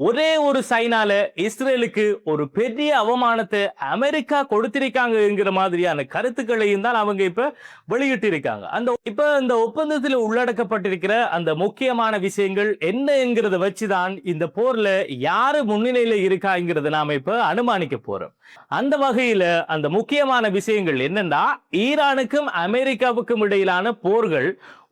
ஒரே ஒரு சைனால இஸ்ரேலுக்கு ஒரு பெரிய அவமானத்தை அமெரிக்கா கொடுத்திருக்காங்கிற மாதிரியான கருத்துக்களையும் தான் அவங்க இப்ப வெளியிட்டு இருக்காங்க. இந்த ஒப்பந்தத்தில் உள்ளடக்கப்பட்டிருக்கிற அந்த முக்கியமான விஷயங்கள் என்னங்கிறத வச்சுதான் இந்த போர்ல யாரு முன்னிலையில இருக்காங்கிறத நாம இப்ப அனுமானிக்க போறோம். அந்த வகையில அந்த முக்கியமான விஷயங்கள் என்னன்னா, ஈரானுக்கும் அமெரிக்காவுக்கும் இடையிலான போர்கள்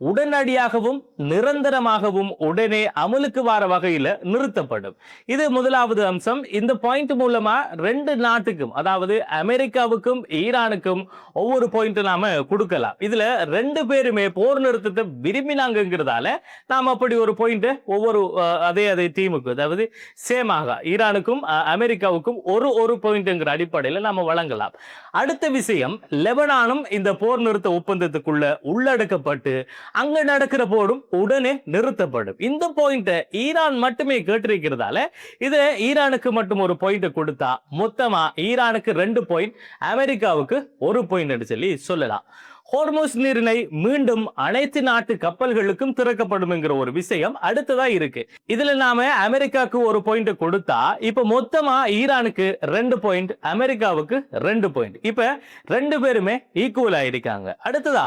உடனடியாகவும் நிரந்தரமாகவும் உடனே அமலுக்கு வர வகையில நிறுத்தப்படும். இது முதலாவது அம்சம். இந்த பாயிண்ட் மூலமா ரெண்டு நாட்டுக்கும், அதாவது அமெரிக்காவுக்கும் ஈரானுக்கும் ஒவ்வொரு பாயிண்ட் நாம கொடுக்கலாம். இதுல ரெண்டு பேருமே போர் நிறுத்தத்தை விரும்பினாங்கிறதால நாம அப்படி ஒரு பாயிண்ட் ஒவ்வொரு அதே டீமுக்கு, அதாவது சேமாக ஈரானுக்கும் அமெரிக்காவுக்கும் ஒரு பாயிண்ட்ங்கிற அடிப்படையில் நாம வழங்கலாம். அடுத்த விஷயம், லெபனானும் இந்த போர் நிறுத்த ஒப்பந்தத்துக்குள்ள உள்ளடக்கப்பட்டு அங்க நடக்கிற போரும் உடனே நிறுத்தப்படும். இந்த பாயிண்ட் ஈரான் மட்டுமே கேட்டிருக்கிறதால இது ஈரானுக்கு மட்டும் ஒரு பாயிண்ட் கொடுத்தா மொத்தமா ஈரானுக்கு 2 பாயிண்ட், அமெரிக்காவுக்கு 1 பாயிண்ட் சொல்லி சொல்லலாம். ஹோர்முஸ் நீரிணை மீண்டும் அனைத்து நாட்டு கப்பல்களுக்கும் திறக்கப்படும் என்கிற ஒரு விஷயம் அடுத்ததா இருக்கு. இதுல நாம அமெரிக்காவுக்கு 1 பாயிண்ட் கொடுத்தா இப்ப மொத்தமா ஈரானுக்கு 2 பாயிண்ட், அமெரிக்காவுக்கு 2 பாயிண்ட். இப்ப ரெண்டு பேருமே ஈக்குவல் ஆயிருக்காங்க. அடுத்ததா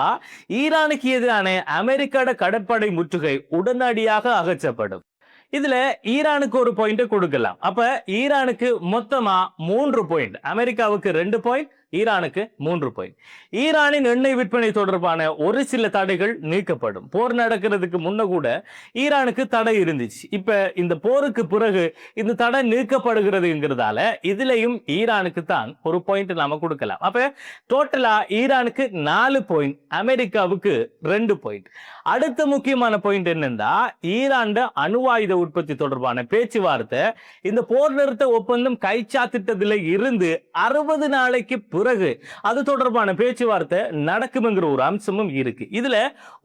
ஈரானுக்கு எதிரான அமெரிக்காவோட கடற்படை முற்றுகை உடனடியாக அகற்றப்படும். இதுல ஈரானுக்கு 1 பாயிண்ட் கொடுக்கலாம். அப்ப ஈரானுக்கு மொத்தமா 3 பாயிண்ட், அமெரிக்காவுக்கு 2 பாயிண்ட், ஈரானுக்கு 3 பாயிண்ட். ஈரானின் எண்ணெய் விற்பனை தொடர்பான ஒரு சில தடைகள் நீக்கப்படும். போர் நடக்கிறதுக்கு முன்ன கூட ஈரானுக்கு தடை இருந்துச்சு. இப்ப இந்த போருக்கு பிறகு இந்த தடை நீக்கப்படுகிறதுங்கிறதால இதுலயும் ஈரானுக்கு தான் 1 பாயிண்ட் நாம கொடுக்கலாம். அப்ப டோட்டலா ஈரானுக்கு 4 பாயிண்ட், அமெரிக்காவுக்கு 2 பாயிண்ட். அடுத்த முக்கியமான பாயிண்ட் என்னன்னா, ஈரான் அணுவாயுத உற்பத்தி தொடர்பான பேச்சுவார்த்தை இந்த போர் நிறுத்த ஒப்பந்தம் கைச்சாத்திட்டதில் இருந்து 60 நாளைக்கு பிறகு அது தொடர்பான பேச்சுவார்த்தை நடக்கும்ங்கிற ஒரு அம்சமும் இருக்கு. இதுல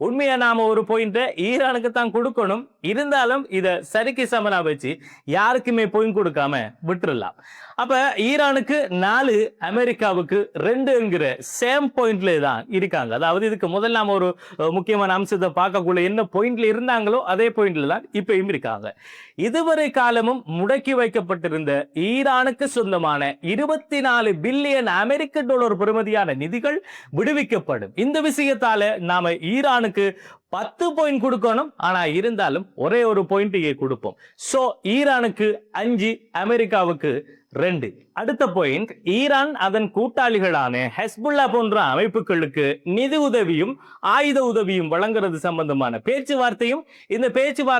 உண்மையா நாம ஒரு பாயிண்ட் ஈரானுக்கு தான் கொடுக்கணும். இருந்தாலும் இத சரிக்கு சமனா வச்சு யாருக்குமே பாயிண்ட் கொடுக்காம விட்டுறலாம். அப்ப ஈரானுக்கு 4, அமெரிக்காவுக்கு 2ங்கிற சேம் பாயிண்ட்ல தான் இருக்காங்க. அதாவது இதுக்கு முதல்ல நாம ஒரு முக்கியமான அம்சத்தை பார்க்கக்குள்ள என்ன பாயிண்ட்ல இருந்தாங்களோ அதே பாயிண்ட்ல தான் இப்பயும் இருக்காங்க. இதுவரை காலமும் முடக்கி வைக்கப்பட்டிருந்த ஈரானுக்கு சொந்தமான 24 பில்லியன் அமெரிக்க டாலர் பெறுமதியான நிதிகள் விடுவிக்கப்படும். இந்த விஷயத்தால நாம ஈரானுக்கு 10 பாயிண்ட் கொடுக்கணும். ஆனா இருந்தாலும் ஒரே ஒரு பாயிண்ட் கொடுப்போம். சோ ஈரானுக்கு 5, அமெரிக்காவுக்கு 2. அடுத்த பாயிண்ட், ஈரான் அதன் கூட்டாளிகளான ஹெஸ்புல்லா போன்ற அமைப்புகளுக்கு நிதி உதவியும் ஆயுத உதவியும் வழங்குறது சம்பந்தமான பேச்சுவார்த்தையும் இந்த பேச்சுவார்த்தை